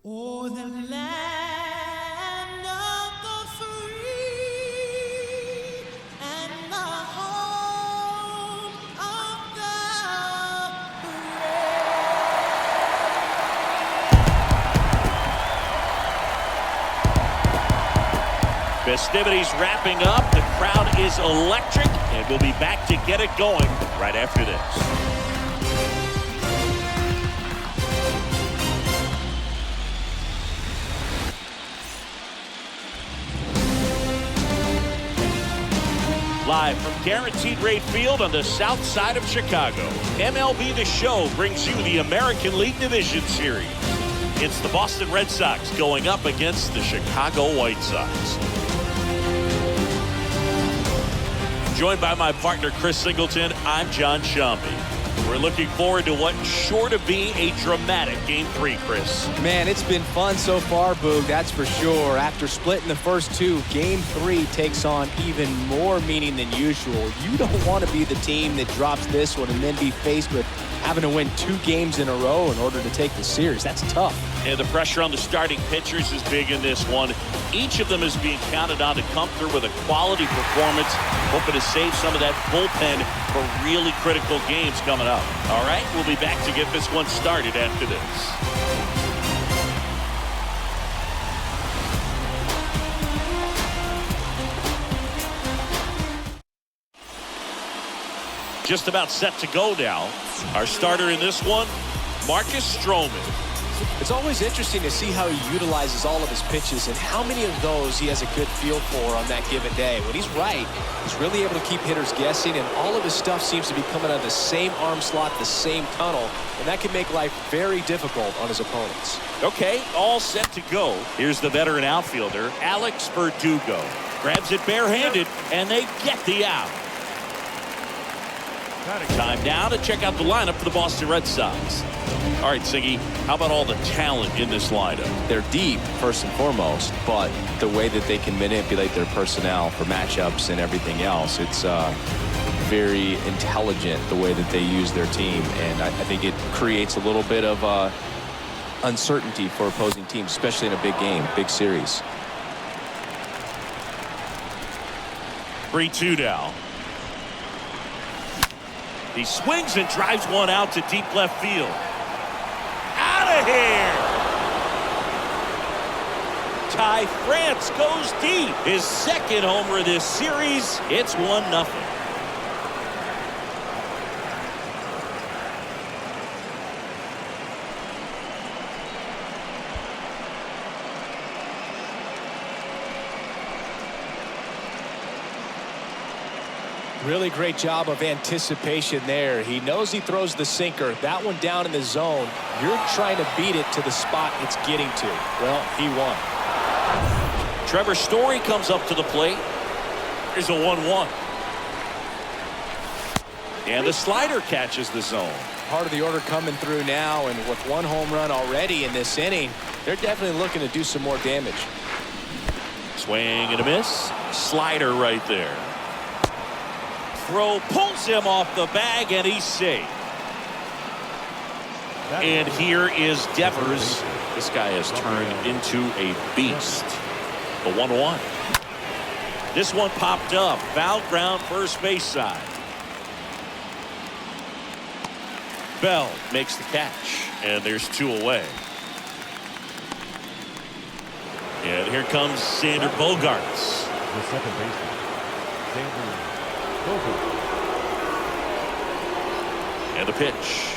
Oh, the land of the free and the home of the brave. Festivities wrapping up. The crowd is electric, and we'll be back to get it going right after this. Live from Guaranteed Rate Field on the south side of Chicago, MLB The Show brings you the American League Division Series. It's the Boston Red Sox going up against the Chicago White Sox. Joined by my partner, Chris Singleton, I'm John Shambi. We're looking forward to what's sure to be a dramatic Game 3, Chris. Man, it's been fun so far, Boog, that's for sure. After splitting the first two, Game 3 takes on even more meaning than usual. You don't want to be the team that drops this one and then be faced with having to win 2 games in a row in order to take the series. That's tough. And the pressure on the starting pitchers is big in this one. Each of them is being counted on to come through with a quality performance, hoping to save some of that bullpen for really critical games coming up. All right, we'll be back to get this one started after this. Just about set to go now. Our starter in this one, Marcus Stroman. It's always interesting to see how he utilizes all of his pitches and how many of those he has a good feel for on that given day. When he's right, he's really able to keep hitters guessing, and all of his stuff seems to be coming out of the same arm slot, the same tunnel, and that can make life very difficult on his opponents. Okay, all set to go. Here's the veteran outfielder, Alex Verdugo. Grabs it barehanded, and they get the out. Time now to check out the lineup for the Boston Red Sox. All right, Siggy, how about all the talent in this lineup? They're deep, first and foremost, but the way that they can manipulate their personnel for matchups and everything else, it's very intelligent the way that they use their team, and I think it creates a little bit of uncertainty for opposing teams, especially in a big game, big series. 3-2 now. He swings and drives one out to deep left field. Out of here! Ty France goes deep. His second homer of this series. It's 1-0. Really great job of anticipation there. He knows he throws the sinker. That one down in the zone. You're trying to beat it to the spot it's getting to. Well, he won. Trevor Story comes up to the plate. Here's a 1-1. And the slider catches the zone. Part of the order coming through now, and with 1 home run already in this inning, they're definitely looking to do some more damage. Swing and a miss. Slider right there. Throw pulls him off the bag, and he's safe. And here is Devers. This guy has turned into a beast. The 1-1. This one popped up. Foul ground, first base side. Bell makes the catch, and there's 2 away. And here comes Xander Bogaerts. The second baseman, Xander Bogaerts. And the pitch.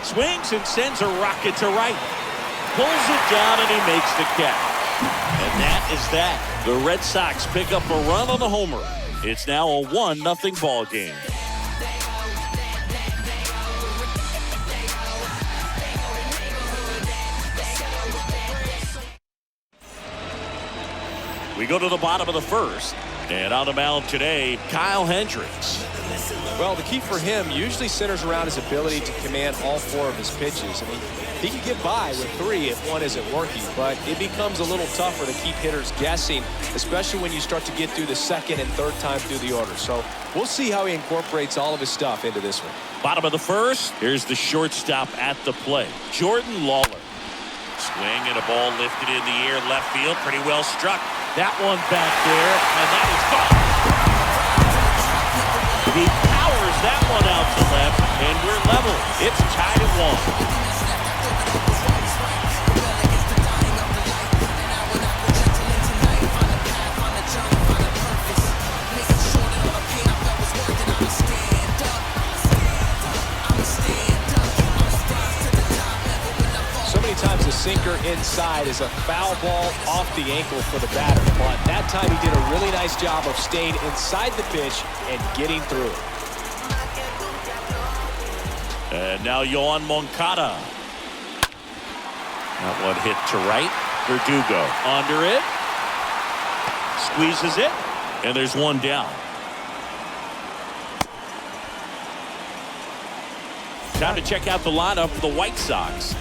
Swings and sends a rocket to right. Pulls it down, and he makes the catch. And that is that. The Red Sox pick up a run on the homer. It's now a 1-0 ball game. We go to the bottom of the first. And on the mound today, Kyle Hendricks. Well, the key for him usually centers around his ability to command all 4 of his pitches. I mean, he can get by with 3 if one isn't working, but it becomes a little tougher to keep hitters guessing, especially when you start to get through the second and third time through the order. So we'll see how he incorporates all of his stuff into this one. Bottom of the first, here's the shortstop at the plate, Jordan Lawler. Swing and a ball lifted in the air, left field, pretty well struck. That one back there, and that is gone. He powers that one out to left, and we're level. It's tied at 1. Times the sinker inside is a foul ball off the ankle for the batter, but that time he did a really nice job of staying inside the pitch and getting through it. And now Yohan Moncada. That one hit to right. Verdugo under it. Squeezes it. And there's one down. Time to check out the lineup for the White Sox.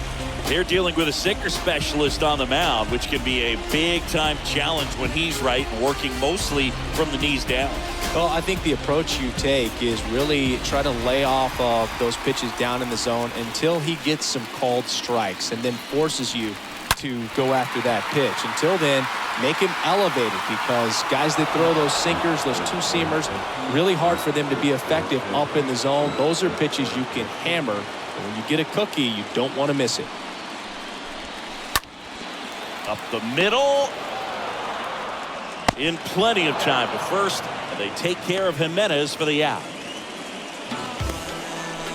They're dealing with a sinker specialist on the mound, which can be a big-time challenge when he's right and working mostly from the knees down. Well, I think the approach you take is really try to lay off those pitches down in the zone until he gets some called strikes and then forces you to go after that pitch. Until then, make him elevated, because guys that throw those sinkers, those two-seamers, really hard for them to be effective up in the zone. Those are pitches you can hammer. And when you get a cookie, you don't want to miss it. Up the middle. In plenty of time to first. And they take care of Jimenez for the out.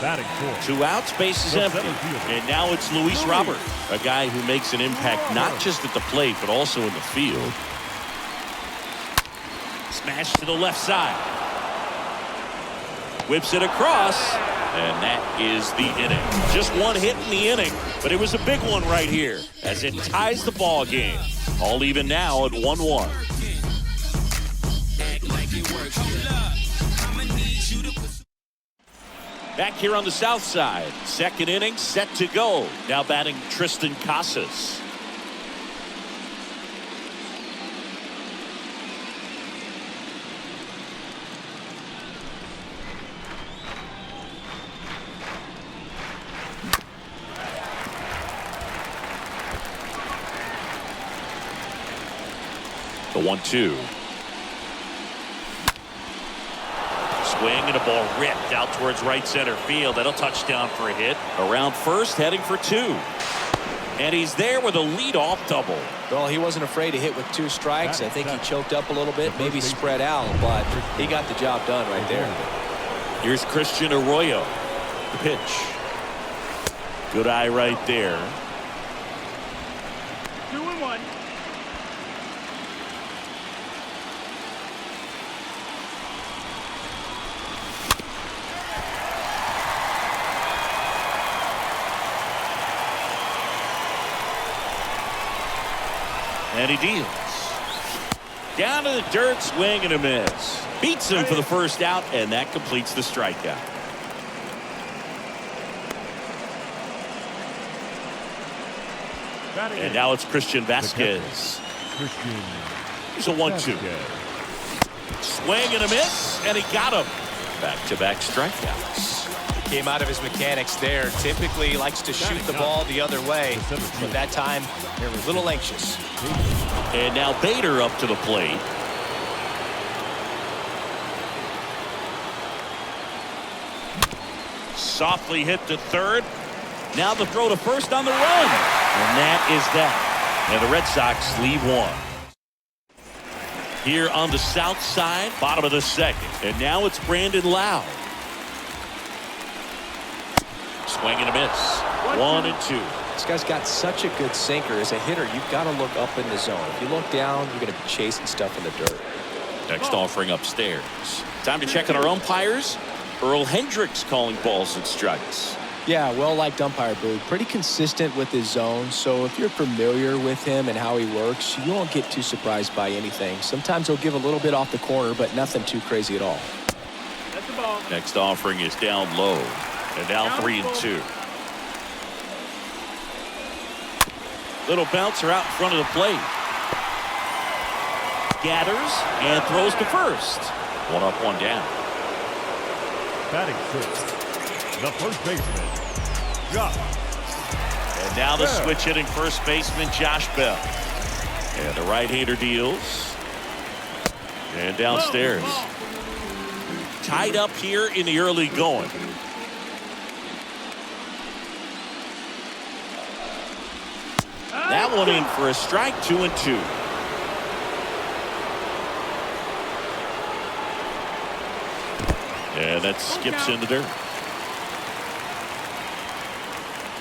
Batting fourth. 2 outs, base is empty. And now it's Luis Robert, a guy who makes an impact not just at the plate, but also in the field. Smash to the left side. Whips it across. And that is the inning. Just one hit in the inning, but it was a big one right here as it ties the ball game. All even now at 1-1. Back here on the south side, second inning set to go. Now batting Tristan Casas. The 1-2. Swing and a ball ripped out towards right center field. That'll touchdown for a hit. Around first, heading for 2. And he's there with a leadoff double. Well, he wasn't afraid to hit with 2 strikes. I think he choked up a little bit, maybe spread out, but he got the job done right there. Here's Christian Arroyo. The pitch. Good eye right there. 2-1. And he deals. Down to the dirt, swing and a miss. Beats him for the first out, and that completes the strikeout. And now it's Christian Vasquez. Here's a 1-2. Swing and a miss, and he got him. Back-to-back strikeouts. Came out of his mechanics there. Typically likes to shoot the ball the other way, but that time they're a little anxious. And now Bader up to the plate. Softly hit to third. Now the throw to first on the run. And that is that. And the Red Sox lead 1. Here on the south side, bottom of the second. And now it's Brandon Lowe. Swing and a miss. 1-2. This guy's got such a good sinker. As a hitter, you've got to look up in the zone. If you look down, you're going to be chasing stuff in the dirt. Next offering upstairs. Time to check on our umpires. Earl Hendricks calling balls and strikes. Yeah, well-liked umpire, Boo. Pretty consistent with his zone, so if you're familiar with him and how he works, you won't get too surprised by anything. Sometimes he'll give a little bit off the corner, but nothing too crazy at all. That's the ball. Next offering is down low. And now 3-2. Little bouncer out in front of the plate. Gathers and throws to first. 1 up, 1 down. Batting first, the first baseman, Josh. And Now the switch hitting first baseman Josh Bell. And the right-hander deals. And downstairs. Tied up here in the early going. That one in for a strike, 2-2. And that skips in the dirt.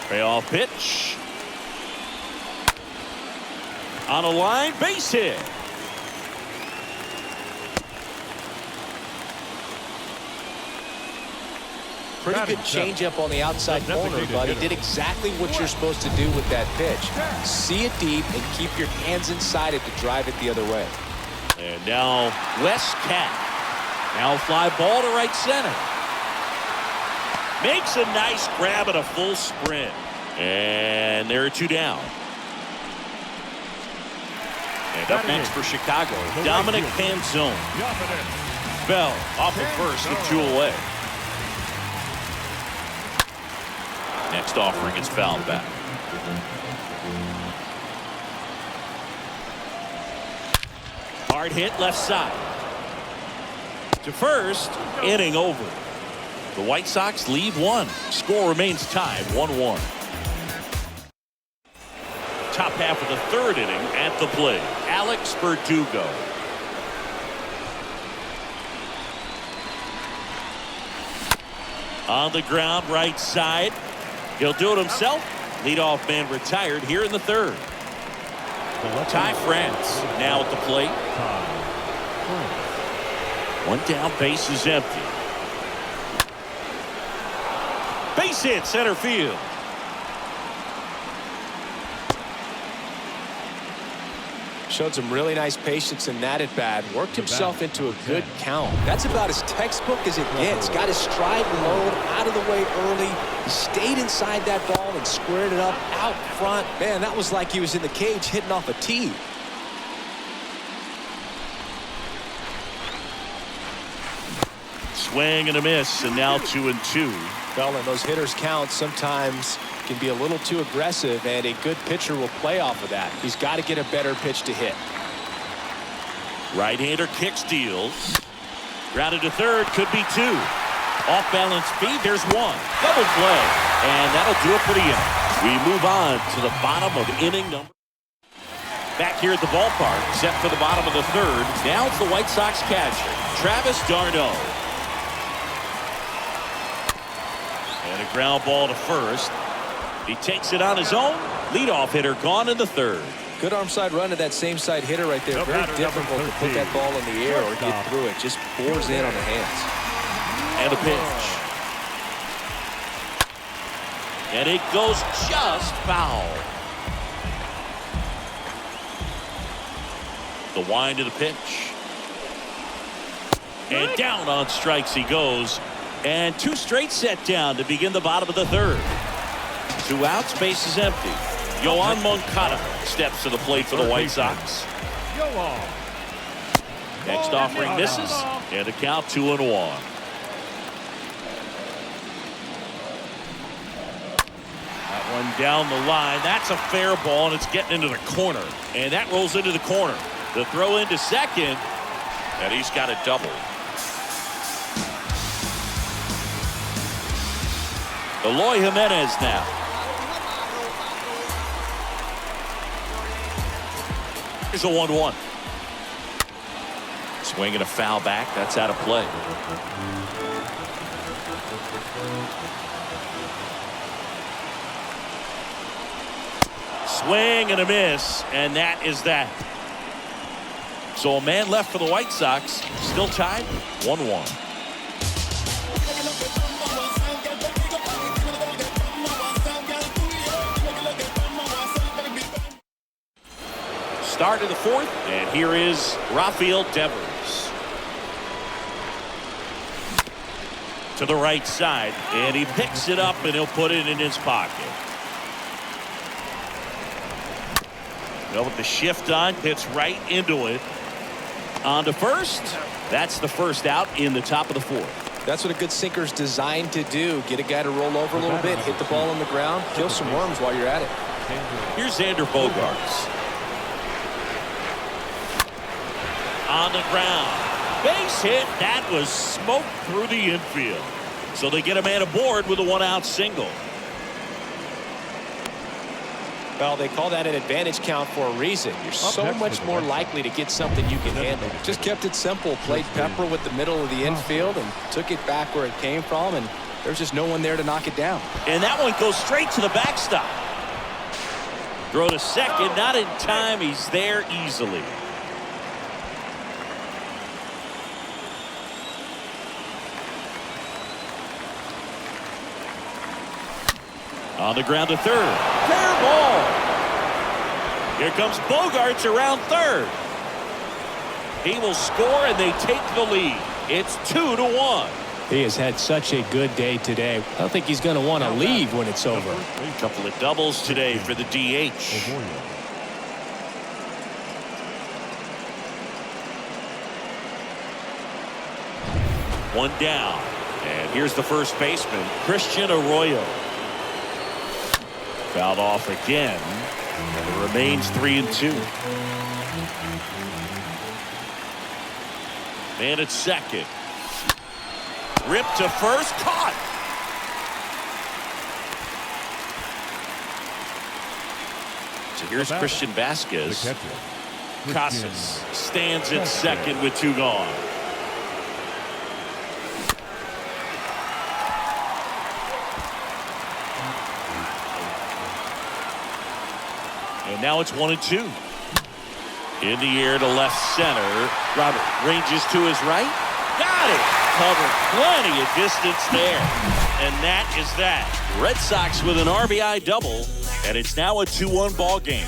Payoff pitch. On a line, base hit. Pretty good changeup on the outside corner, but he did exactly what you're supposed to do with that pitch. See it deep and keep your hands inside it to drive it the other way. And now Wes Cat. Now fly ball to right center. Makes a nice grab at a full sprint. And there are two down. And up next for Chicago, Dominic Panzone. Bell off at first with 2 away. Next offering is fouled back. Hard hit left side. To first, inning over. The White Sox lead 1. Score remains tied 1-1. Top half of the 3rd inning at the plate. Alex Verdugo. On the ground, right side. He'll do it himself. Leadoff man retired here in the 3rd. Ty France now at the plate. One down, base is empty. Base hit center field. Showed some really nice patience in that at bat. Worked himself into a good count. That's about as textbook as it gets. Got his stride low, out of the way early. He stayed inside that ball and squared it up out front. Man, that was like he was in the cage hitting off a tee. Swing and a miss, and now 2-2. Well, and those hitters count sometimes can be a little too aggressive, and a good pitcher will play off of that. He's got to get a better pitch to hit. Right-hander kicks, deals. Grounded to third, could be 2. Off-balance speed, there's 1. Double play, and that'll do it for the inning. We move on to the bottom of inning number. Back here at the ballpark, set for the bottom of the 3rd. Now it's the White Sox catcher, Travis d'Arnaud. And a ground ball to first. He takes it on his own. Leadoff hitter gone in the 3rd. Good arm side run to that same side hitter right there. Very difficult to put that ball in the air or get through it. Just bores in on the hands. And a pitch. And it goes just foul. The wind of the pitch. And down on strikes he goes. And 2 straight set down to begin the bottom of the 3rd. 2 outs, base is empty. Yoan Moncada steps to the plate for the White Sox. Next offering misses, and a count 2-1. That one down the line. That's a fair ball, and it's getting into the corner. And that rolls into the corner. The throw into second, and he's got a double. Eloy Jimenez now. Here's a 1-1. Swing and a foul back. That's out of play. Swing and a miss, and that is that. So a man left for the White Sox. Still tied 1-1. Start of the 4th, and here is Rafael Devers. To the right side, and he picks it up, and he'll put it in his pocket. Well, with the shift on, hits right into it. On to first. That's the first out in the top of the 4th. That's what a good sinker's designed to do. Get a guy to roll over a little bit, hit the ball on the ground, kill some worms while you're at it. Here's Xander Bogaerts. On the ground. Base hit. That was smoked through the infield. So they get a man aboard with a one-out single. Well, they call that an advantage count for a reason. You're so much more likely to get something you can handle. Just kept it simple. Played pepper with the middle of the infield and took it back where it came from, and there's just no one there to knock it down. And that one goes straight to the backstop. Throw to second. Not in time. He's there easily. On the ground to third. Fair ball. Here comes Bogaerts around third. He will score, and they take the lead. It's 2-1. He has had such a good day today. I don't think he's going to want to leave when it's over. A couple of doubles today for the DH. One down. And here's the first baseman, Christian Arroyo. Fouled off again. And it remains 3-2. Man at second. Ripped to first. Caught. So here's Christian Vasquez. Casas stands at second with two gone. And now it's 1-2. In the air to left center. Robert ranges to his right. Got it. Covered plenty of distance there. And that is that. Red Sox with an RBI double. And it's now a 2-1 ball game.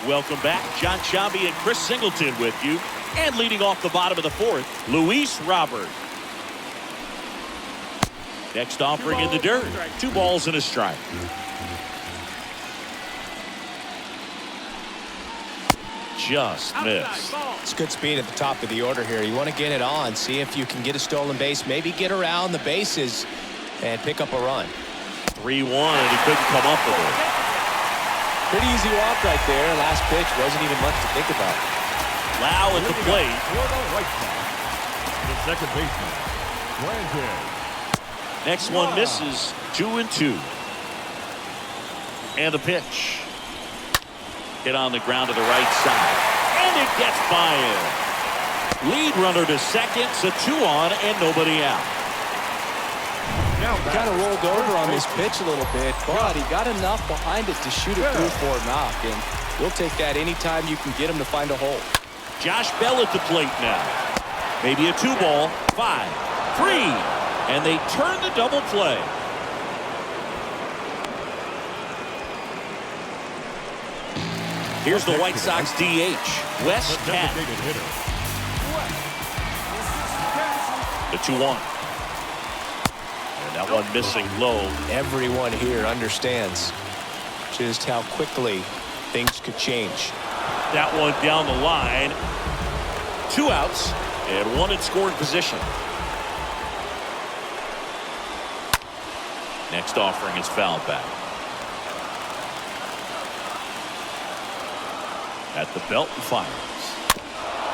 Welcome back. John Sciambi and Chris Singleton with you. And leading off the bottom of the fourth, Luis Robert. Next offering in the dirt. 2 balls and a strike. Just missed. It's good speed at the top of the order here. You want to get it on, see if you can get a stolen base, maybe get around the bases and pick up a run. 3-1, and he couldn't come up with it. Pretty easy walk right there. Last pitch wasn't even much to think about. Lau at the plate. The second baseman, Brandon. Next one misses. 2-2. And the pitch. Hit on the ground to the right side. And it gets by him. Lead runner to second. So 2 on and nobody out. He kind of rolled over on this pitch a little bit, but he got enough behind it to shoot it through for a knock. And we'll take that anytime you can get him to find a hole. Josh Bell at the plate now. Maybe a 2-ball. 5, 3. And they turn the double play. Here's the White Sox DH, Wes Cat. The 2-1. And that one missing low. Everyone here understands just how quickly things could change. That one down the line. 2 outs and 1 in scoring position. Next offering is fouled back. At the belt and fires.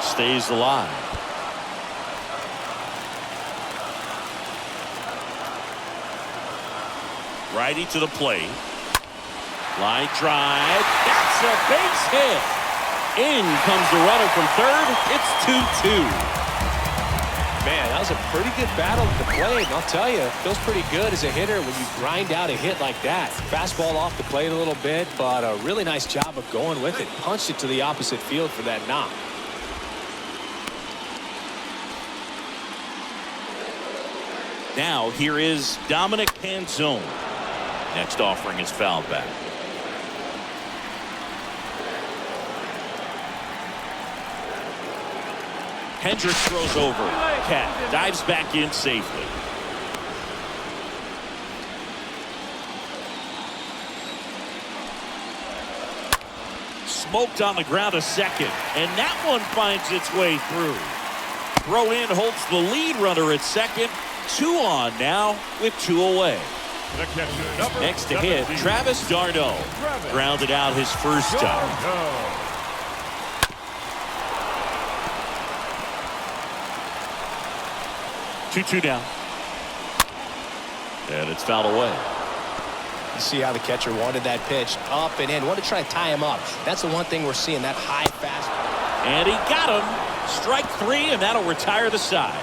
Stays alive. Righty to the plate. Line drive. That's a base hit. In comes the runner from third. It's 2-2. Man, that was a pretty good battle at the plate. And I'll tell you, it feels pretty good as a hitter when you grind out a hit like that. Fastball off the plate a little bit, but a really nice job of going with it. Punched it to the opposite field for that knock. Now here is Dominic Panzone. Next offering is fouled back. Hendricks throws over. Cat dives back in safely. Smoked on the ground a second, and that one finds its way through. throw in holds the lead runner at second. 2 on now with 2 away. The catcher, number Next to hit, 17. Travis d'Arnaud. Grounded out his first time. Darno. 2-2 down. And it's fouled away. You see how the catcher wanted that pitch up and in. Wanted to try to tie him up. That's the one thing we're seeing, that high fast. And he got him. Strike 3, and that'll retire the side.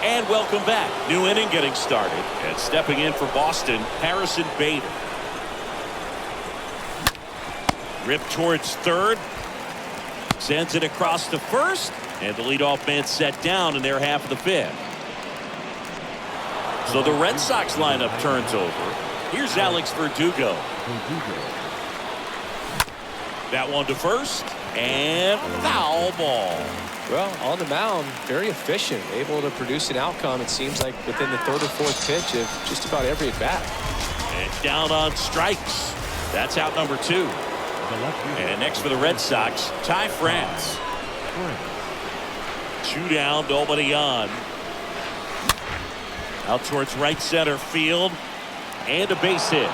And welcome back. New inning getting started. And stepping in for Boston, Harrison Bader. Ripped towards third. Sends it across to first. And the leadoff man set down in their half of the 5th. So the Red Sox lineup turns over. Here's Alex Verdugo. That one to first. And foul ball. Well, on the mound, very efficient, able to produce an outcome, it seems like, within the 3rd or 4th pitch of just about every at-bat. And down on strikes. That's out number 2. And next for the Red Sox, Ty France. 2 down, nobody on. Out towards right center field. And a base hit.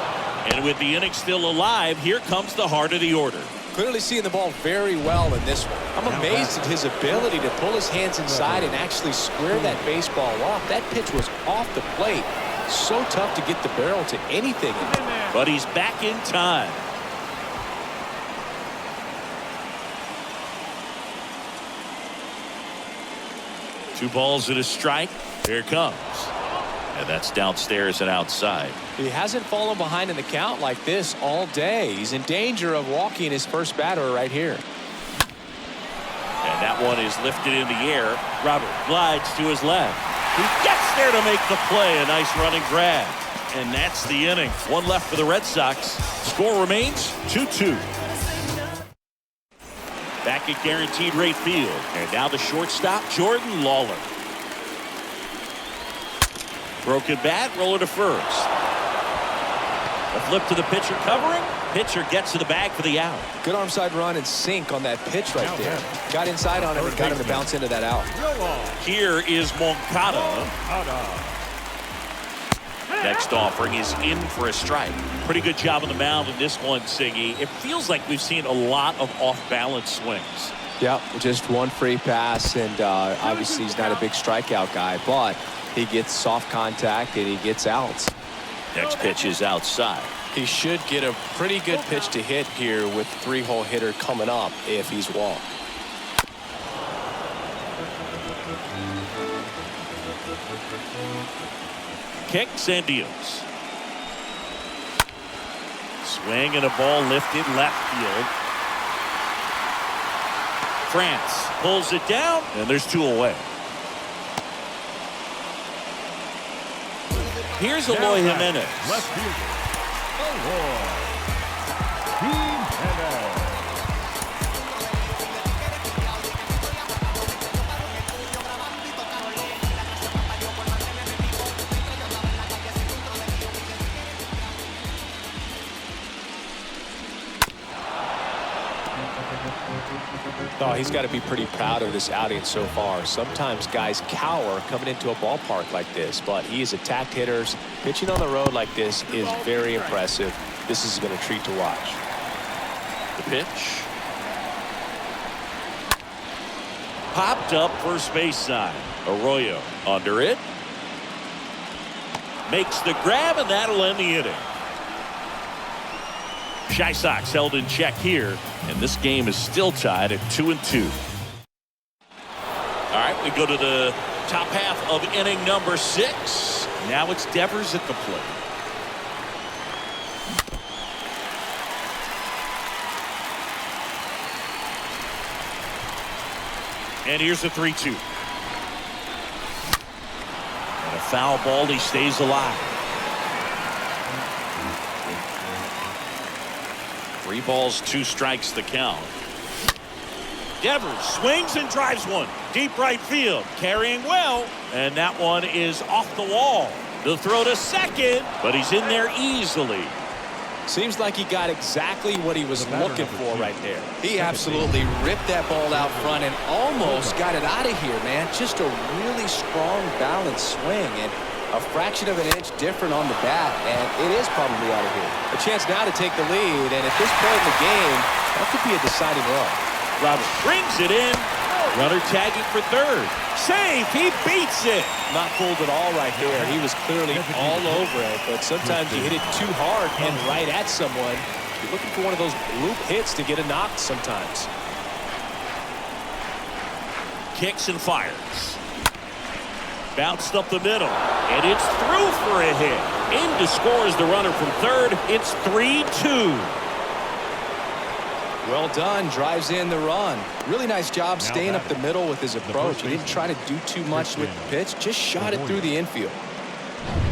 And with the inning still alive, here comes the heart of the order. Clearly seeing the ball very well in this one. I'm amazed at his ability to pull his hands inside and actually square that baseball off. That pitch was off the plate. So tough to get the barrel to anything. But he's back in time. Two balls and a strike. Here it comes. And that's downstairs and outside. He hasn't fallen behind in the count like this all day. He's in danger of walking his first batter right here. And that one is lifted in the air. Robert glides to his left. He gets there to make the play. A nice running grab. And that's the inning. 1 left for the Red Sox. Score remains 2-2. Back at Guaranteed Rate Field. And now the shortstop, Jordan Lawler. Broken bat, roller to first. A flip to the pitcher covering. Pitcher gets to the bag for the out. Good arm side run and sink on that pitch right there. Got inside on him and got him to bounce into that out. Here is Moncada. Next offering is in for a strike. Pretty good job on the mound in this one, Siggy. It feels like we've seen a lot of off-balance swings. Yep, just one free pass, and obviously he's not a big strikeout guy, but he gets soft contact and he gets outs. Next pitch is outside. He should get a pretty good pitch to hit here with 3-hole hitter coming up if he's walked. Kicks and deals. Swing and a ball lifted left field. France pulls it down, and there's 2 away. Here's Eloy Jimenez. Left fielder. Eloy Jimenez. Oh, he's got to be pretty proud of this outing so far. Sometimes guys cower coming into a ballpark like this, but he has attacked hitters. Pitching on the road like this is very impressive. This has been a treat to watch. The pitch. Popped up first base side. Arroyo under it. Makes the grab, and that'll end the inning. Chi Sox held in check here, and this game is still tied at 2-2. All right, we go to the top half of inning number 6. Now it's Devers at the plate. And here's the 3-2. And a foul ball, he stays alive. 3 balls, 2 strikes the count. Devers swings and drives one. Deep right field. Carrying well. And that one is off the wall. The throw to second. But he's in there easily. Seems like he got exactly what he was looking for right there. He absolutely ripped that ball out front and almost got it out of here, man. Just a really strong, balanced swing, and a fraction of an inch different on the bat, and it is probably out of here. A chance now to take the lead, and at this point in the game, that could be a deciding run. Robert brings it in. Runner tagging for third. Save. He beats it. Not fooled at all right there. He was clearly all over it, but sometimes you hit it too hard and right at someone. You're looking for one of those loop hits to get a knock sometimes. Kicks and fires. Bounced up the middle, and it's through for a hit. In to score is the runner from third. It's 3-2. Well done, drives in the run. Really nice job staying up the middle with his approach. He didn't try to do too much with the pitch, just shot it through the infield.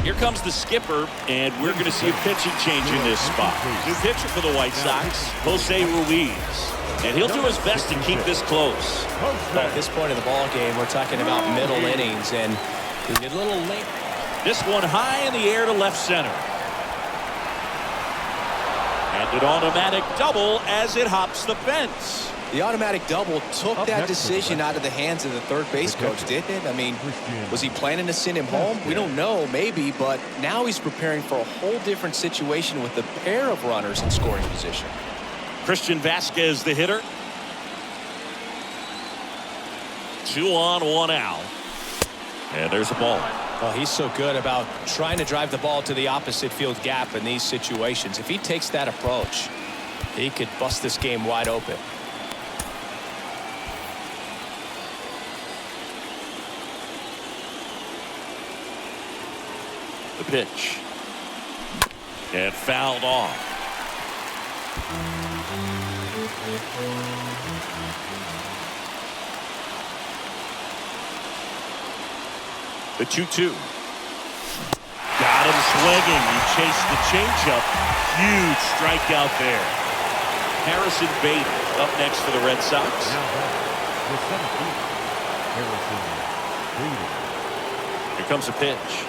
Here comes the skipper, and we're going to see a pitching change in this spot. New pitcher for the White Sox, Jose Ruiz. And he'll do his best to keep this close. Well, at this point in the ball game, we're talking about middle innings, and we get a little late. This one high in the air to left center. And an automatic double as it hops the fence. The automatic double took that decision out of the hands of the third base coach, didn't it? I mean, was he planning to send him home? We don't know, maybe, but now he's preparing for a whole different situation with a pair of runners in scoring position. Christian Vasquez, the hitter. 2 on, 1 out. And there's a ball. Well, he's so good about trying to drive the ball to the opposite field gap in these situations. If he takes that approach, he could bust this game wide open. The pitch. And fouled off. The 2-2. Got him swinging. He chased the changeup. Huge strikeout there. Harrison Bader up next for the Red Sox. Here comes a pitch.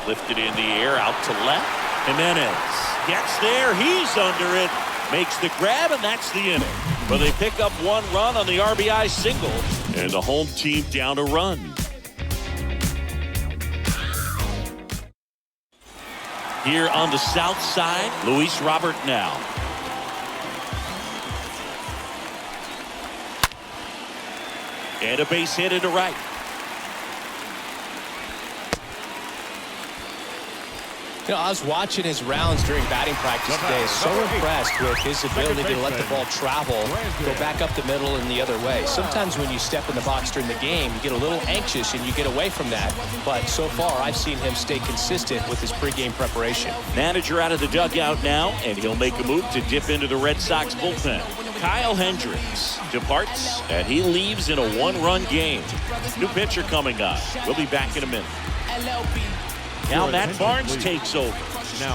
Lifted in the air, out to left. Jimenez gets there. He's under it. Makes the grab, and that's the inning. But they pick up 1 run on the RBI single, and the home team down a run. Here on the south side, Luis Robert now. And a base hit into right. You know, I was watching his rounds during batting practice today. So impressed with his ability to let the ball travel, go back up the middle and the other way. Sometimes when you step in the box during the game, you get a little anxious and you get away from that. But so far, I've seen him stay consistent with his pregame preparation. Manager out of the dugout now, and he'll make a move to dip into the Red Sox bullpen. Kyle Hendricks departs, and he leaves in a 1-run game. New pitcher coming up. We'll be back in a minute. Now Matt Barnes takes over,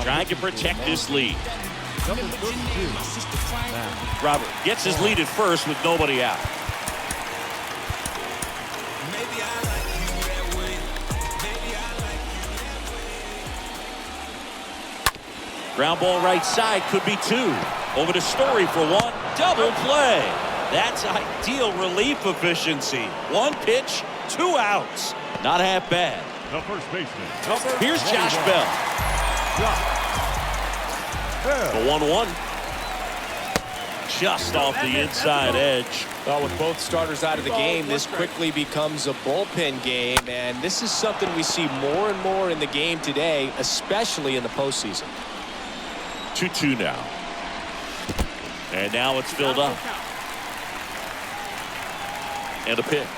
trying to protect this lead. Robert gets his lead at first with nobody out. Ground ball right side, could be 2. Over to Story for 1. Double play. That's ideal relief efficiency. 1 pitch, 2 outs. Not half bad. The first baseman. Here's Josh Bell. The 1-1. Just off the inside edge. Well, with both starters out of the game, this quickly becomes a bullpen game, and this is something we see more and more in the game today, especially in the postseason. 2-2 now. And now it's filled up. And a pitch.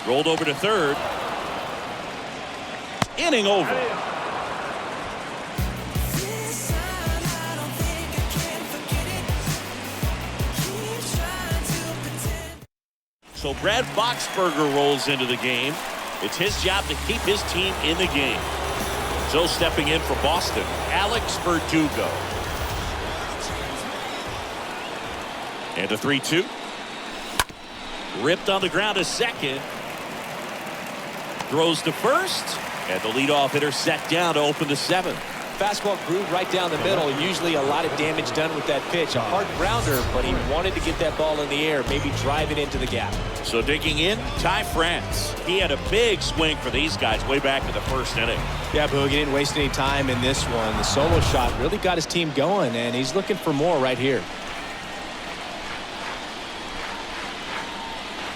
Rolled over to third. Inning over. So Brad Boxberger rolls into the game. It's his job to keep his team in the game. So stepping in for Boston, Alex Verdugo. And a 3-2. Ripped on the ground to second. Throws to first. And the leadoff hitter set down to open the 7th. Fastball grooved right down the middle. Usually a lot of damage done with that pitch. A hard grounder, but he wanted to get that ball in the air, maybe drive it into the gap. So digging in, Ty France. He had a big swing for these guys way back in the first inning. Yeah, Boog, he didn't waste any time in this one. The solo shot really got his team going, and he's looking for more right here.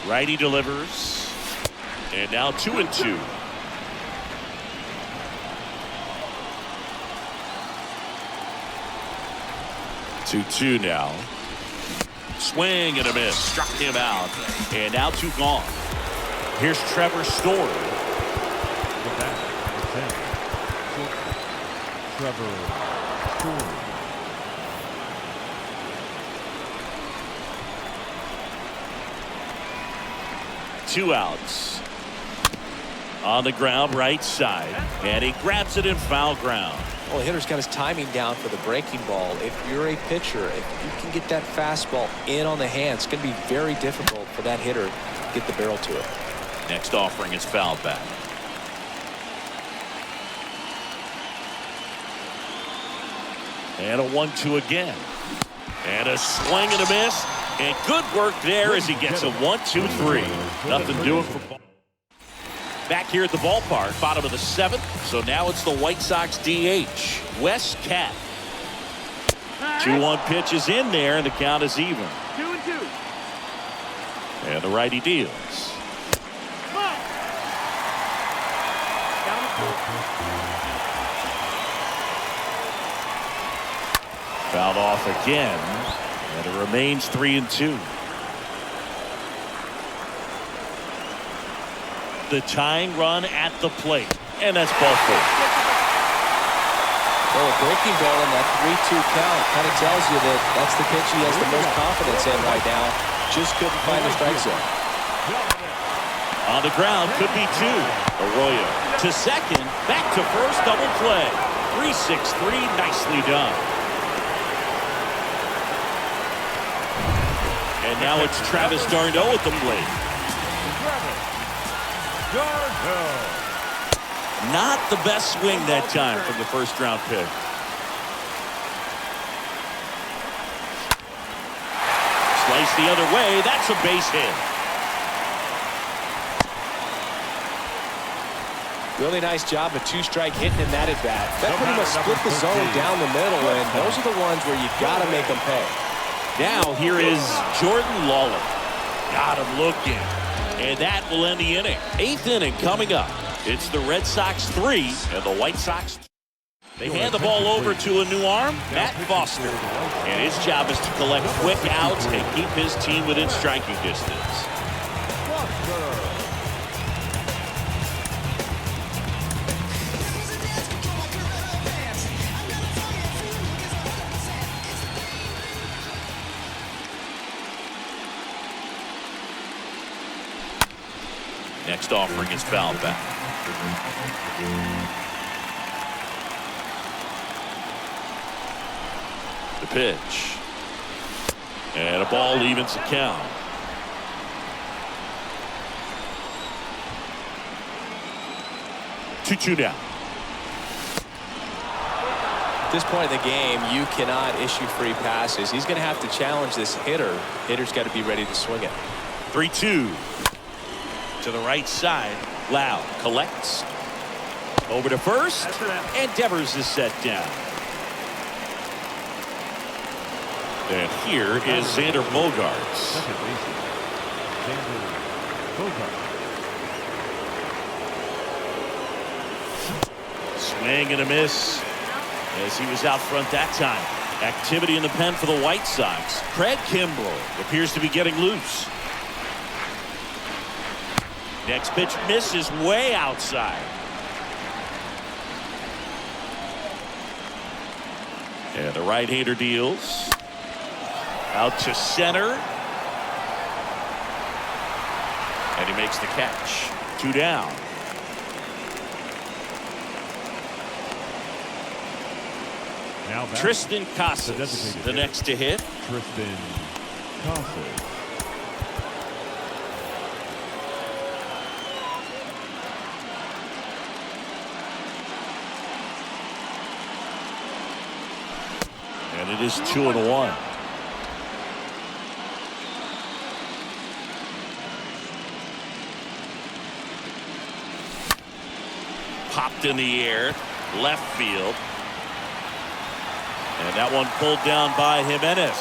Righty delivers. And now 2-2. 2-2 now. Swing and a miss. Struck him out. And now 2 gone. Here's Trevor Story. The bat, the 10. Trevor Story. Two outs. On the ground, right side. And he grabs it in foul ground. Well, the hitter's got his timing down for the breaking ball. If you're a pitcher, if you can get that fastball in on the hand, it's going to be very difficult for that hitter to get the barrel to it. Next offering is fouled back. And a 1-2 again. And a swing and a miss. And good work there as he gets a 1-2-3. Nothing doing for ball. Back here at the ballpark, bottom of the 7th. So now it's the White Sox DH, Wes Cat. 2-1 pitch is in there, and the count is even. 2-2. And the righty deals. Fouled off again, and it remains 3-2. The tying run at the plate, and that's ball 4. Well, a breaking ball in that 3-2 count kind of tells you that that's the pitch he has the most confidence in right now. Just couldn't find the strike zone. On the ground, could be 2. Arroyo to second, back to first, double play. 3-6-3, nicely done. And now it's Travis d'Arnaud at the plate. Not the best swing that time from the first round pick. Slice the other way. That's a base hit. Really nice job of 2-strike hitting in that at bat. That pretty much split the zone down the middle, and those are the ones where you got to make them pay. Now here is Jordan Lawler. Got him looking. And that will end the inning. 8th inning coming up. It's the Red Sox 3 and the White Sox 2. They hand the ball over to a new arm, Matt Foster. And his job is to collect quick outs and keep his team within striking distance. Next offering is fouled back. The pitch. And a ball evens the count. Two down. At this point in the game, you cannot issue free passes. He's going to have to challenge this hitter. Hitter's got to be ready to swing it. 3-2. To the right side. Loud collects. Over to first. And Devers is set down. And here is Xander Bogaerts. Second baseman, Xander Bogaerts. Swing and a miss as he was out front that time. Activity in the pen for the White Sox. Craig Kimbrell appears to be getting loose. Next pitch misses way outside. And the right-hander deals. Out to center. And he makes the catch. 2 down. Now back. Tristan Casas, the next to hit. Tristan Casas. it is 2-1. Popped in the air, left field. And that one pulled down by Jimenez.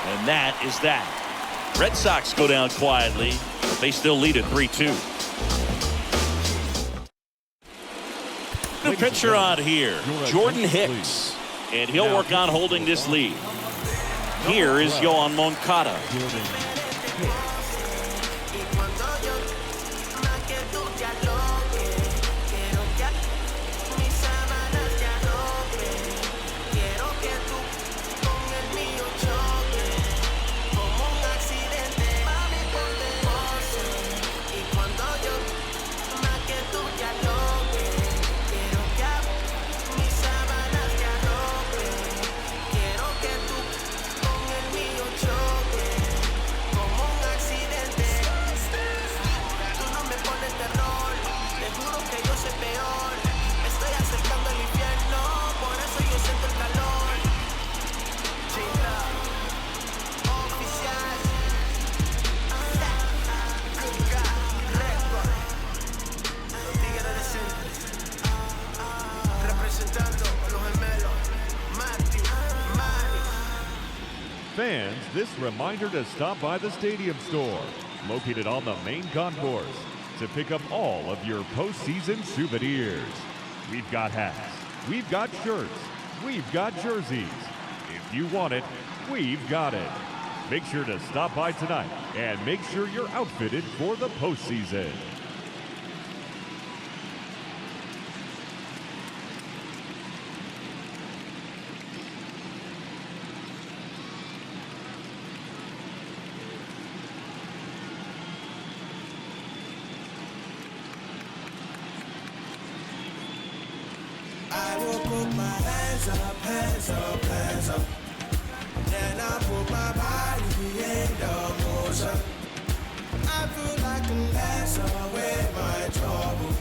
And that is that. Red Sox go down quietly, but they still lead at 3-2. New pitcher on here, Jordan Hicks. And he'll work on holding this lead. Here is Yohan Moncada. Fans, this reminder to stop by the Stadium Store, located on the main concourse, to pick up all of your postseason souvenirs. We've got hats, we've got shirts, we've got jerseys. If you want it, we've got it. Make sure to stop by tonight and make sure you're outfitted for the postseason. I will put my hands up, hands up, hands up. Then I put my body in the motion. I feel like can dance away my trouble.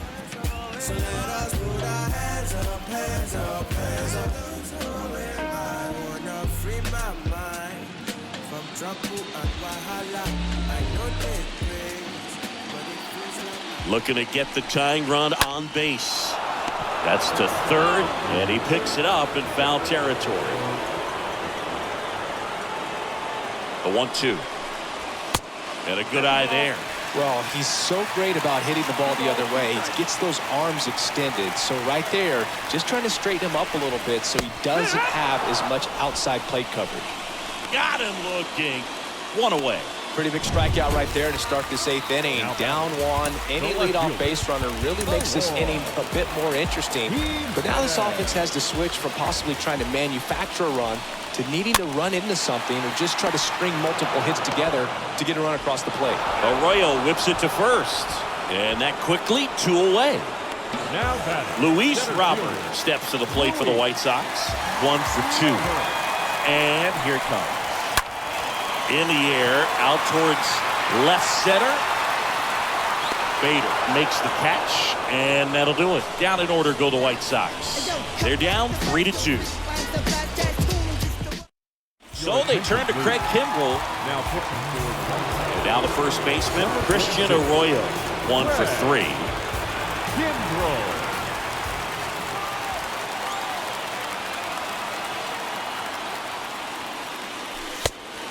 So let us put our hands up, hands up, hands up. I wanna free my mind from trouble and wahala. I know they praise, but it feels like Looking to get the tying run on base. That's to third, and he picks it up in foul territory. The 1-2. And a good eye there. Well, he's so great about hitting the ball the other way. He gets those arms extended. So right there, just trying to straighten him up a little bit so he doesn't have as much outside plate coverage. Got him looking. One away. Pretty big strikeout right there to start this 8th inning. Down one. Any leadoff base runner really makes this inning a bit more interesting. But now this offense has to switch from possibly trying to manufacture a run to needing to run into something or just try to string multiple hits together to get a run across the plate. Arroyo whips it to first. And that quickly 2 away. Now batting, Luis center Robert fielder, steps to the plate for the White Sox. 1 for 2. And here it comes. In the air, out towards left center. Bader makes the catch, and that'll do it. Down in order go the White Sox. They're down 3-2. So they turn to Craig Kimbrell. now pitching for And now the first baseman, Christian Arroyo. 1 for 3. Kimbrell.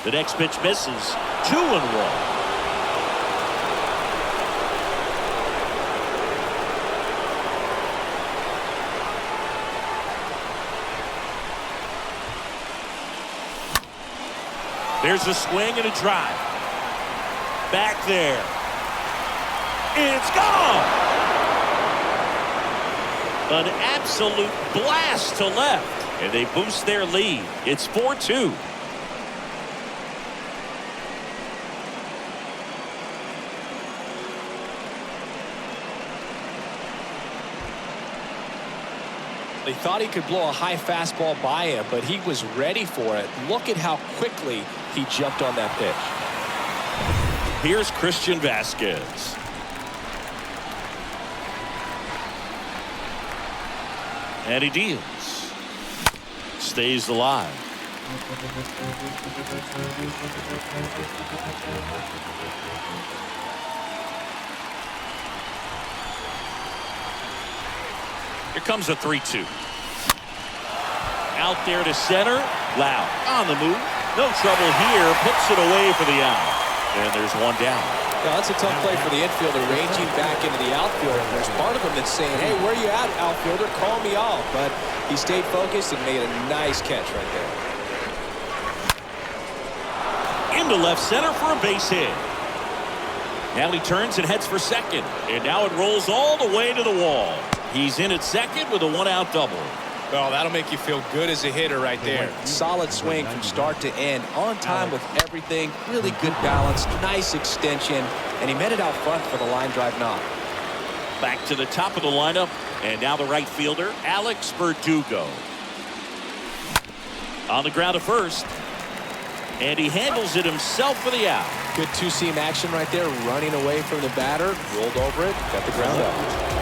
The next pitch misses. 2-1. There's a swing and a drive. Back there. It's gone. An absolute blast to left. And they boost their lead. It's 4-2. They thought he could blow a high fastball by him, but he was ready for it. Look at how quickly he jumped on that pitch. Here's Christian Vasquez. And he deals. Stays alive. Here comes a 3-2. Out there to center. Loud on the move. No trouble here. Puts it away for the out. And there's one down. Yeah, that's a tough play for the infielder, ranging back into the outfield. There's part of him that's saying, hey, where you at, outfielder? Call me off. But he stayed focused and made a nice catch right there. Into left center for a base hit. Now he turns and heads for second. And now it rolls all the way to the wall. He's in at second with a one-out double. Well, that'll make you feel good as a hitter right there. Solid swing from start to end. On time with everything. Really good balance. Nice extension. And he met it out front for the line drive knock. Back to the top of the lineup. And now the right fielder, Alex Verdugo. On the ground to first. And he handles it himself for the out. Good two-seam action right there. Running away from the batter. Rolled over it. Got the ground out.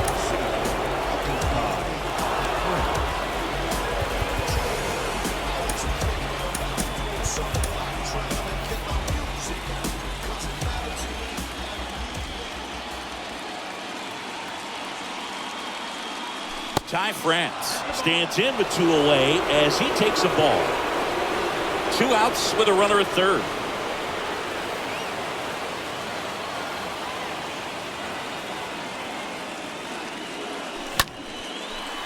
Ty France stands in with 2 away as he takes a ball. 2 outs with a runner at third.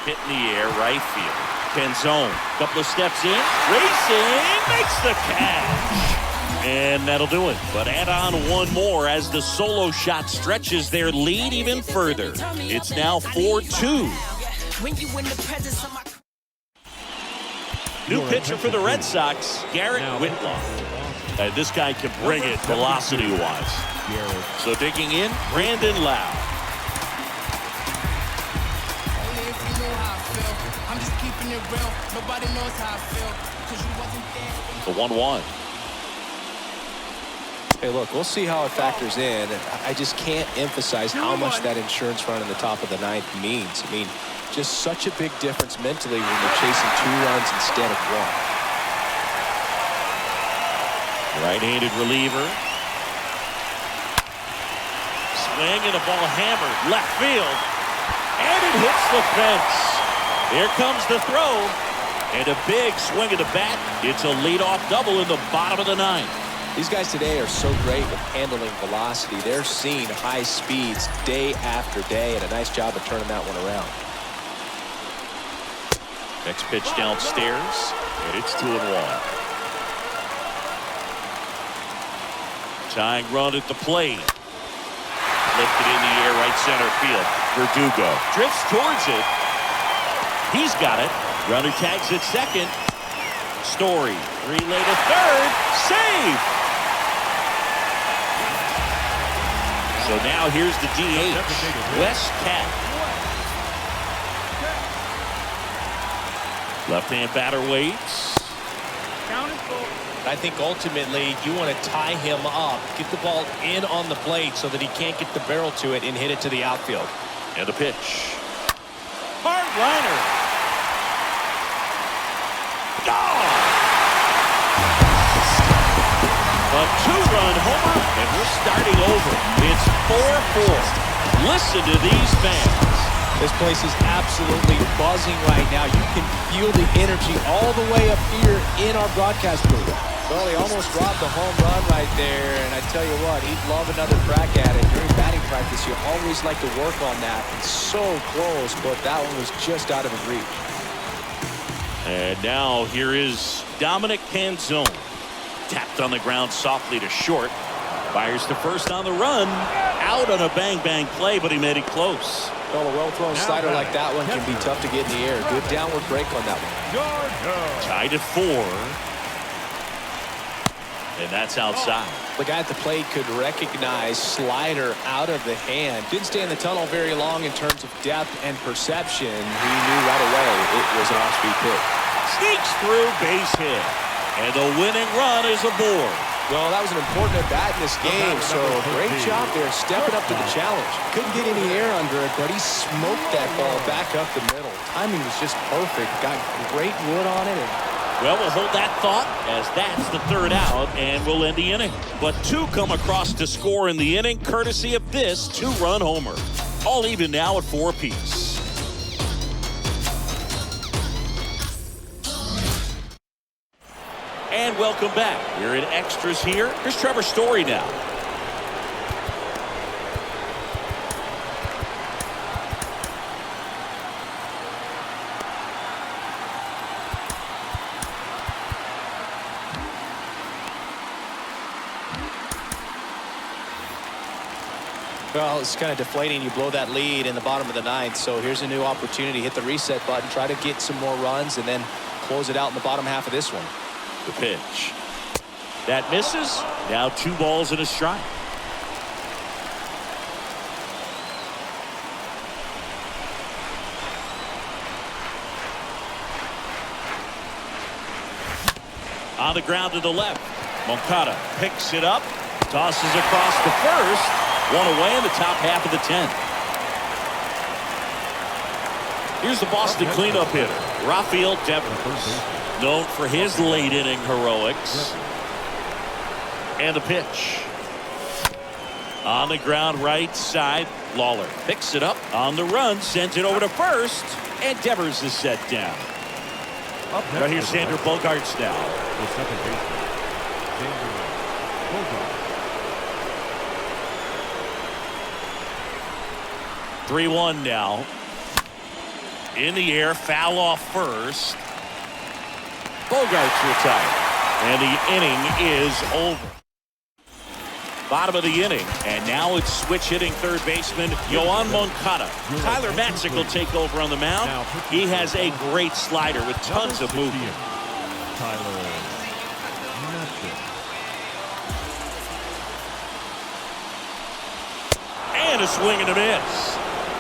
Hit in the air, right field. Penzone, couple of steps in, racing, makes the catch. And that'll do it. But add on one more as the solo shot stretches their lead even further. It's now 4-2. New pitcher for the Red Sox, Garrett Whitlock. This guy can bring it velocity-wise. So digging in, Brandon Lau. The 1-1. Hey, look, we'll see how it factors in. I just can't emphasize how much that insurance run in the top of the ninth means. I mean, just such a big difference mentally when you're chasing 2 runs instead of 1. Right-handed reliever. Swing and a ball hammered left field. And it hits the fence. Here comes the throw. And a big swing of the bat. It's a leadoff double in the bottom of the ninth. These guys today are so great with handling velocity. They're seeing high speeds day after day, and a nice job of turning that one around. Next pitch downstairs, and it's 2-1. Tying run at the plate. Lifted in the air, right center field. Verdugo drifts towards it. He's got it. Runner tags at second. Story, relay to third. Save! So now here's the DH, Wes Cat. Left-hand batter waits. I think ultimately you want to tie him up, get the ball in on the plate so that he can't get the barrel to it and hit it to the outfield. And a pitch. Hard liner. Gone! A 2-run homer, and we're starting over. It's 4-4. Listen to these fans. This place is absolutely buzzing right now. You can feel the energy all the way up here in our broadcast booth. Well, he almost robbed the home run right there, and I tell you what, he'd love another crack at it. During batting practice, you always like to work on that. It's so close, but that one was just out of his reach. And now here is Dominic Penzone. Tapped on the ground softly to short. Fires to first on the run. Out on a bang-bang play, but he made it close. Well, a well-thrown slider like that one can be tough to get in the air. Good downward break on that one. Tied at 4. And that's outside. The guy at the plate could recognize slider out of the hand. Didn't stay in the tunnel very long in terms of depth and perception. He knew right away it was an off-speed pitch. Sneaks through, base hit. And the winning run is aboard. Well, that was an important at-bat in this game, so great job there stepping up to the challenge. Couldn't get any air under it, but he smoked that ball back up the middle. Timing was just perfect. Got great wood on it and Well, we'll hold that thought as that's the third out, and we'll end the inning. But two come across to score in the inning, courtesy of this two-run homer. All even now at 4 apiece. And welcome back. We're in extras here. Here's Trevor Story now. Well, it's kind of deflating. You blow that lead in the bottom of the ninth. So here's a new opportunity. Hit the reset button. Try to get some more runs and then close it out in the bottom half of this one. The pitch. That misses. Now 2 balls and a strike. On the ground to the left. Moncada picks it up. Tosses across the first. One away in the top half of the 10th. Here's the Boston cleanup hitter, Rafael Devers, known for his late inning heroics. And the pitch. On the ground right side, Lawler picks it up on the run, sends it over to first, and Devers is set down. Right here's Xander Bogaerts now. The second baseman, Xander Bogaerts. 3-1 now. In the air, foul off first. Bogaerts retired. And the inning is over. Bottom of the inning. And now it's switch hitting third baseman Yoan Moncada. Tyler Matzik will take over on the mound. He has a great slider with tons of movement. Tyler Matzik. And a swing and a miss.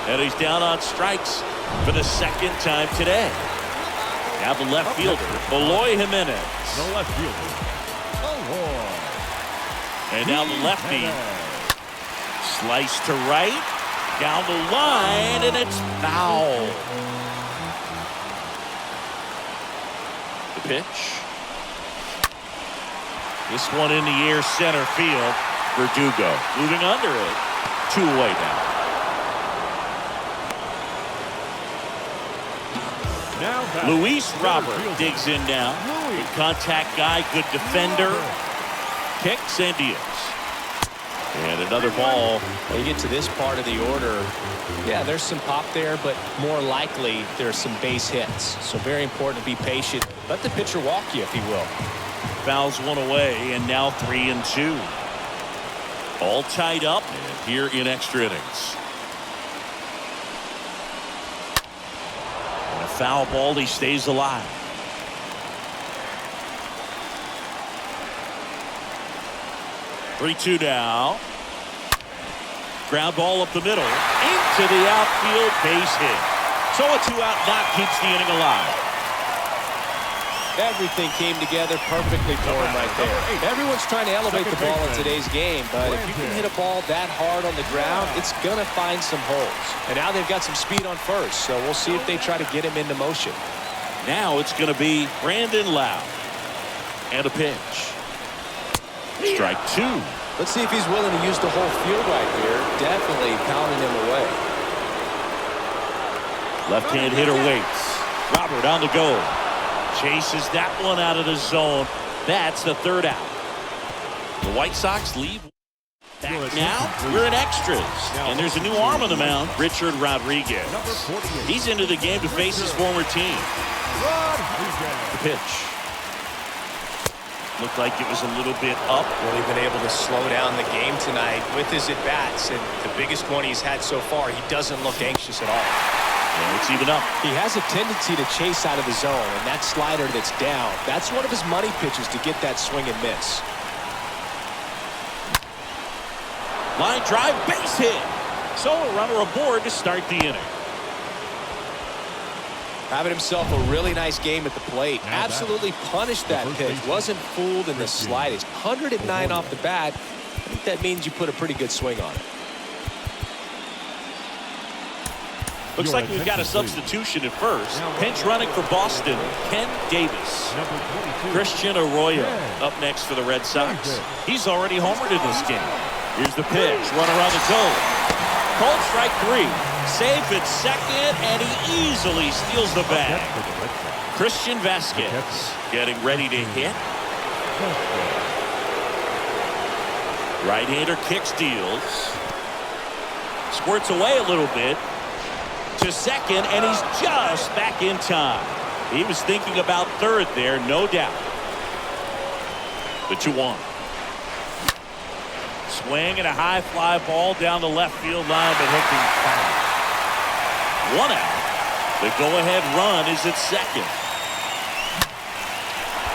And he's down on strikes for the second time today. Now the left fielder, Eloy Jimenez. The left fielder, Eloy. And now the lefty. Slice to right. Down the line, and it's foul. The pitch. This one in the air, center field. Verdugo moving under it. 2 away now. Luis Robert digs in now. Good contact guy, good defender. Kicks and deals. And another ball. When you get to this part of the order, yeah, there's some pop there, but more likely there's some base hits. So very important to be patient. Let the pitcher walk you if he will. Fouls one away, and now 3-2. All tied up here in extra innings. And a foul ball, he stays alive. Three-two now. Ground ball up the middle. Into the outfield, base hit. So a 2-out knock keeps the inning alive. Everything came together perfectly for him right there. Everyone's trying to elevate the ball in today's game, but if you can hit a ball that hard on the ground, it's going to find some holes. And now they've got some speed on first, so we'll see if they try to get him into motion. Now it's going to be Brandon Lowe. And a pitch. Strike 2. Let's see if he's willing to use the whole field right here. Definitely pounding him away. Left-hand hitter waits. Robert on the go. Chases that one out of the zone. That's the third out. The White Sox lead. Back now, we're in extras. And there's a new arm on the mound, Richard Rodriguez. He's into the game to face his former team. The pitch. Looked like it was a little bit up. Really been able to slow down the game tonight with his at-bats. And the biggest one he's had so far, he doesn't look anxious at all. And it's even up. He has a tendency to chase out of the zone, and that slider that's down, that's one of his money pitches to get that swing and miss. Line drive, base hit. So a runner aboard to start the inning. Having himself a really nice game at the plate. Absolutely punished that pitch. Wasn't fooled in the slightest. 109 off the bat. I think that means you put a pretty good swing on it. Looks like we've got a substitution at first. Pinch running for Boston, Ken Davis. Christian Arroyo up next for the Red Sox. He's already homered in this game. Here's the pitch. Runner on the go. Called strike 3. Safe at second, and he easily steals the bag. Christian Vasquez getting ready to hit. Right-hander kick steals. Squirts away a little bit to second, and he's just back in time. He was thinking about third there, no doubt. The 2-1. Swing and a high fly ball down the left field line, but hooking foul. 1 out. The go-ahead run is at second.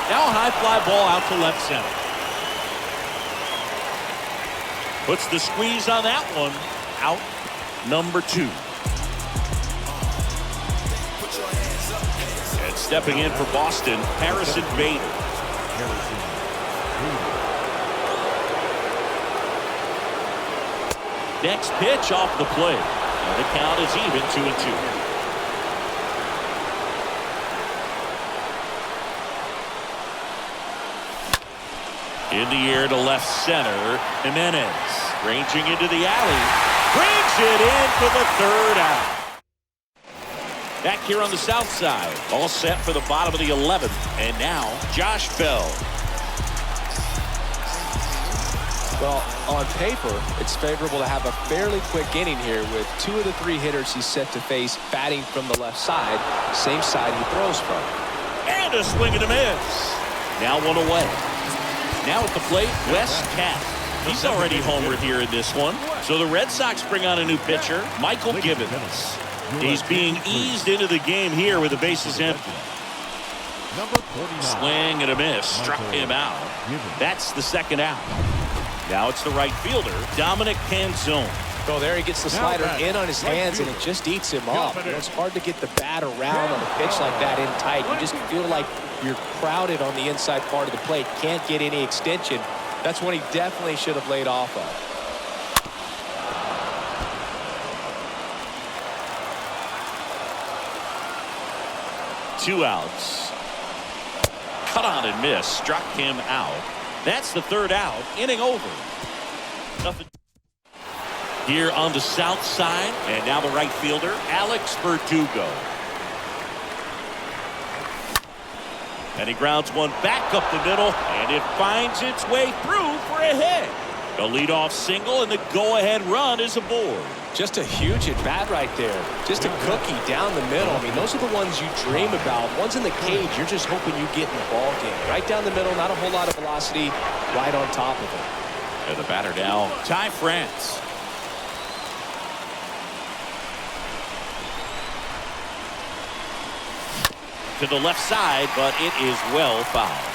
Now a high fly ball out to left center. Puts the squeeze on that one. Out number 2. And stepping in for Boston, Harrison Bader. Next pitch off the plate. And the count is even 2-2. In the air to left center, Jimenez ranging into the alley, brings it in for the 3rd out. Back here on the south side, all set for the bottom of the 11th, and now Josh Bell. Well, on paper, it's favorable to have a fairly quick inning here with 2 of the 3 hitters he's set to face batting from the left side, same side he throws from. And a swing and a miss. Now 1 away. Now at the plate, Wes Cat. He's already homered here in this one. So the Red Sox bring on a new pitcher, Michael Gibbons. He's being eased into the game here with the bases empty. Swing and a miss. Struck him out. That's the 2nd out. Now it's the right fielder, Dominic Canzone. Oh, there he gets the slider in on his hands, and it just eats him up. It's hard to get the bat around on a pitch like that in tight. You just feel like you're crowded on the inside part of the plate. Can't get any extension. That's when he definitely should have laid off of. Two outs. Cut on and miss. Struck him out. That's the 3rd out. Inning over. Nothing. Here on the south side, and now the right fielder, Alex Verdugo. And he grounds one back up the middle, and it finds its way through for a hit. A leadoff single, and the go-ahead run is aboard. Just a huge at-bat right there. Just a cookie down the middle. I mean, those are the ones you dream about. Ones in the cage, you're just hoping you get in the ball game. Right down the middle, not a whole lot of velocity, right on top of it. And the batter now, Ty France. To the left side, but it is well fouled.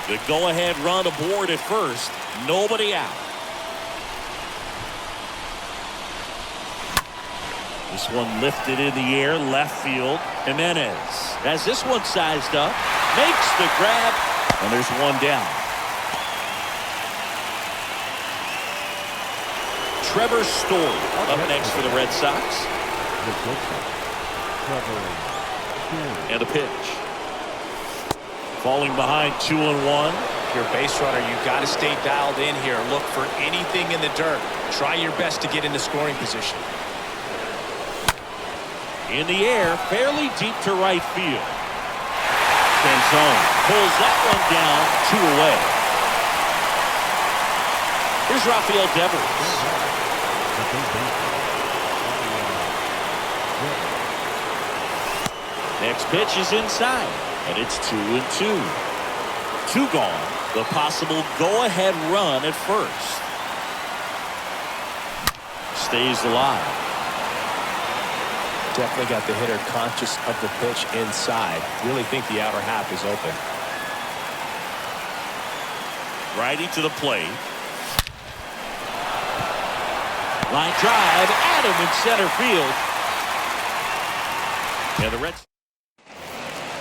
The go-ahead run aboard at first. Nobody out. This one lifted in the air, left field. Jimenez has this one sized up, makes the grab, and there's one down. Trevor Story up next for the Red Sox. And a pitch. Falling behind 2-1. If you're a base runner, you've got to stay dialed in here. Look for anything in the dirt. Try your best to get into scoring position. In the air, fairly deep to right field. Canzone pulls that one down, 2 away. Here's Rafael Devers. Next pitch is inside, and it's 2-2. 2 gone. The possible go-ahead run at first. Stays alive. Definitely got the hitter conscious of the pitch inside. Really think the outer half is open. Righty to the plate. Line drive, Adam in center field. And the Reds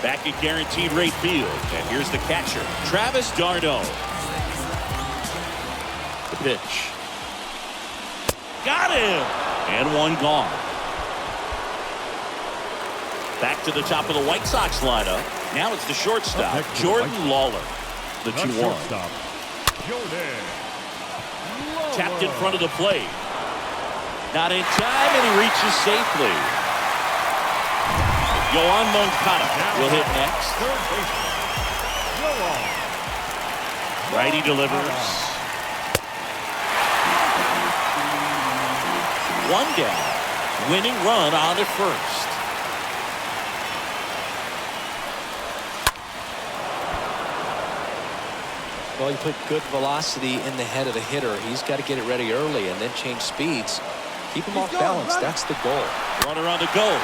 back at guaranteed rate field. And here's the catcher, Travis d'Arnaud. The pitch. Got him! And one gone. Back to the top of the White Sox lineup. Now it's the shortstop, Next to the Jordan White Lawler. The The 2-1. shortstop, Jordan Tapped in Lawler. front of the plate. Not in time, and he reaches safely. Yoan Moncada will hit next. Third baseman, Yoan. Righty delivers. One down. Winning run on at first. Well, you put good velocity in the head of the hitter. He's got to get it ready early and then change speeds. Keep him off balance. That's the goal. Runner on the go.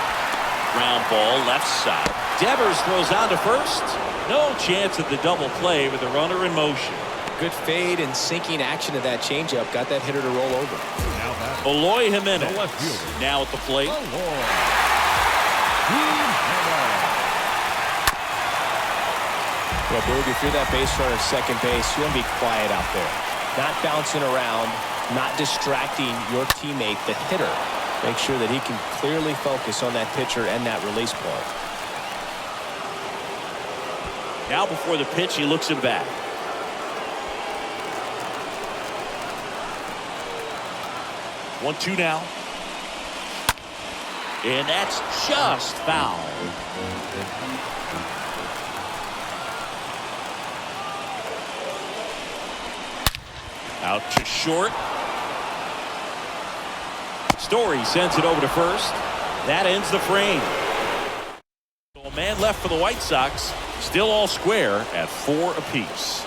Ground ball left side. Devers throws on to first. No chance at the double play with the runner in motion. Good fade and sinking action of that changeup. Got that hitter to roll over. Now back. Eloy Jimenez The left fielder. now at the plate. Eloy. Well, Boog, if you're that base runner at second base, you want to be quiet out there. Not bouncing around, not distracting your teammate, the hitter. Make sure that he can clearly focus on that pitcher and that release point. Now before the pitch, he looks him back. One-two now. And that's just foul. Out to short. Story sends it over to first. That ends the frame. A man left for the White Sox. Still all square at 4 apiece.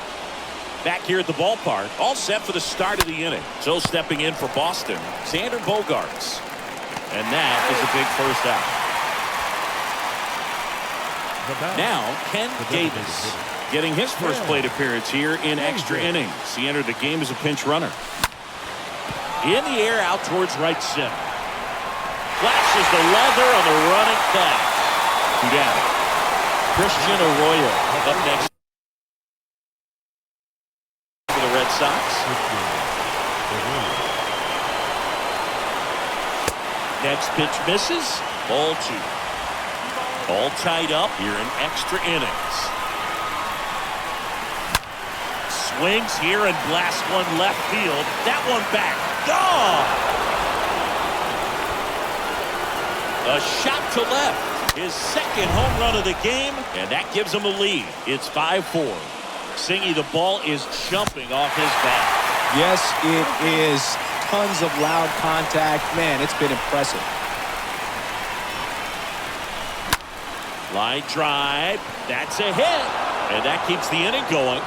Back here at the ballpark, all set for the start of the inning. So stepping in for Boston, Xander Bogaerts. And that is a big first out. Now, Ken Davis getting his first plate appearance here in extra innings. He entered the game as a pinch runner. In the air out towards right center. Flashes the leather on the running back. 2 down. Christian Arroyo up next for the Red Sox. Next pitch misses. Ball 2. All tied up here in extra innings. Swings here and blasts one left field. That one back. Gone! A shot to left. His second home run of the game, and that gives him a lead. It's 5-4. Singy, the ball is jumping off his bat. Yes, it is. Tons of loud contact. Man, it's been impressive. Line drive. That's a hit. And that keeps the inning going.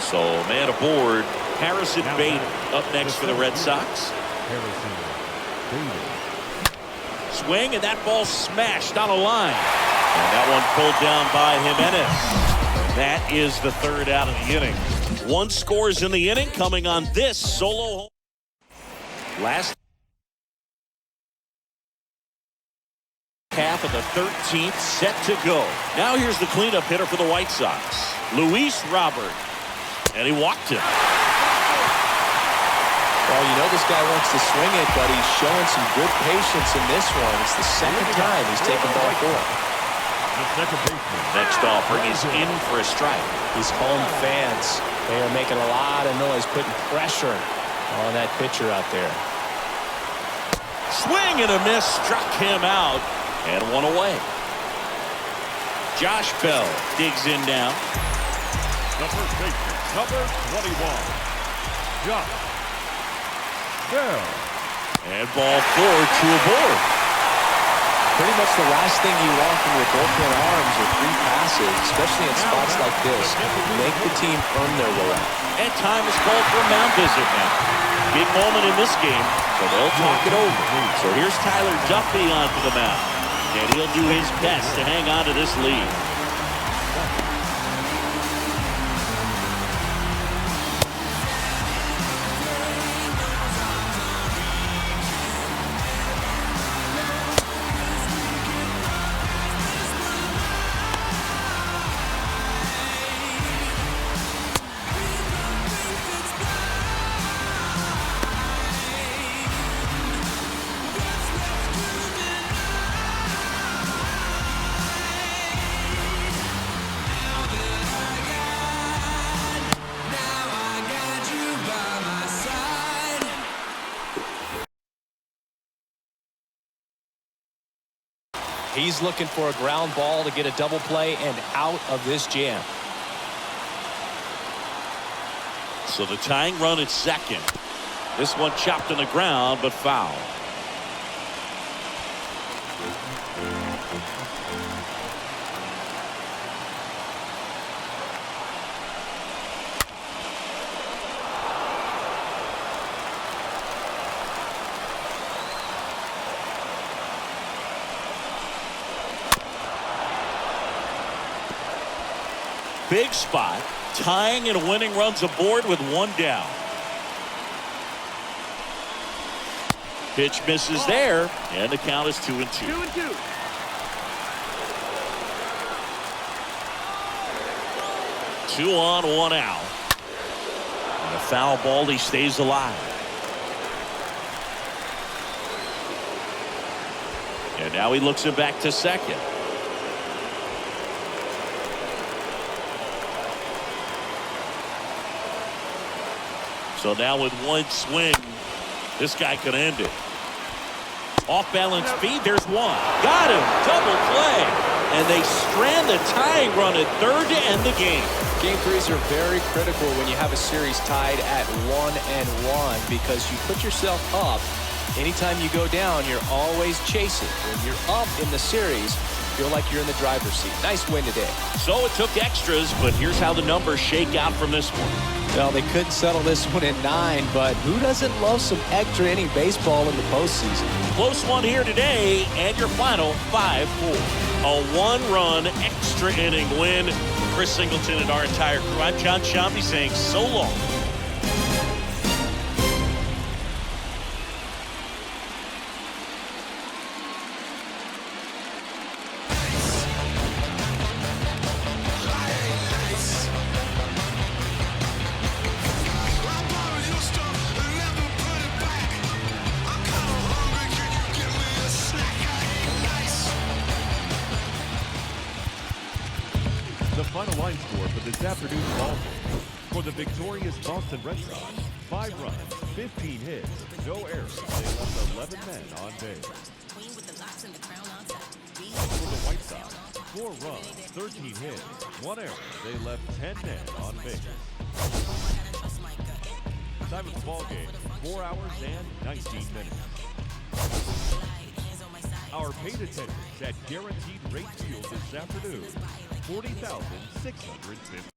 So, man aboard. Harrison Bader up next for the Red Sox. Harrison Bader. Swing, and that ball smashed on a line. And that one pulled down by Jimenez. That is the third out of the inning. 1 scores in the inning coming on this solo home. Last half of the 13th set to go. Now here's the cleanup hitter for the White Sox, Luis Robert. And he walked him. Well, you know this guy wants to swing it, but he's showing some good patience in this one. It's the second time he's taken ball 4. The second baseman. Next offer is in for a strike. These home fans, they are making a lot of noise, putting pressure on that pitcher out there. Swing and a miss, struck him out, and one away. Josh Bell digs in now. The first baseman, number 21, Josh Bell. And ball 4 to a board. Pretty much the last thing you want from your bullpen arms are 3 passes, especially in spots like this. Make the team earn their way out. And time is called for a mound visit now. Big moment in this game, so they'll talk it over. So here's Tyler Duffy onto the mound. And he'll do his best to hang on to this lead. He's looking for a ground ball to get a double play and out of this jam. So the tying run at second. This one chopped on the ground, but foul. Big spot, tying and winning runs aboard with one down. Pitch misses there, and the count is 2-2. 2-2. Two on, one out. And a foul ball, he stays alive. And now he looks it back to second. So now with one swing, this guy could end it. Off balance feed, there's one. Got him, double play. And they strand the tying run at third to end the game. Game threes are very critical when you have a series tied at 1-1 because you put yourself up. Anytime you go down, you're always chasing. When you're up in the series, feel like you're in the driver's seat. Nice win today. So it took extras, but here's how the numbers shake out from this one. Well, they couldn't settle this one in 9, but who doesn't love some extra inning baseball in the postseason? Close one here today, and your final 5-4. A one-run extra inning win. Chris Singleton and our entire crew. I'm John Shambi saying so long. The final line score for this afternoon's ball game. For the victorious Boston Red Sox, 5 runs, 15 hits, no errors. They left 11 men on base. For the White Sox, 4 runs, 13 hits, 1 error. They left 10 men on base. Time of the ball game, 4 hours and 19 minutes. Our paid attendance at Guaranteed Rate Field this afternoon, 40,650.